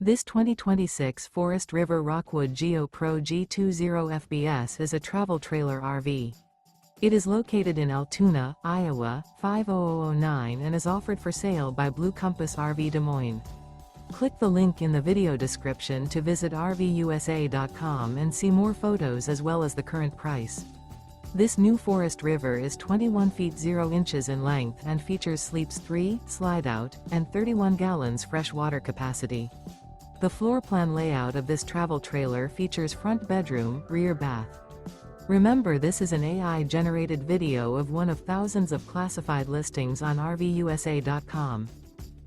This 2026 Forest River Rockwood Geo Pro G20 FBS is a travel trailer RV. It is located in Altoona, Iowa, 50009 and is offered for sale by Blue Compass RV Des Moines. Click the link in the video description to visit RVUSA.com and see more photos as well as the current price. This new Forest River is 21 feet 0 inches in length and features sleeps 3, Slideout, and 31 gallons fresh water capacity. The floor plan layout of this travel trailer features front bedroom, rear bath. Remember, this is an AI-generated video of one of thousands of classified listings on RVUSA.com.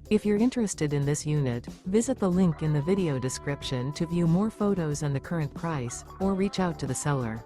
If you're interested in this unit, visit the link in the video description to view more photos and the current price, or reach out to the seller.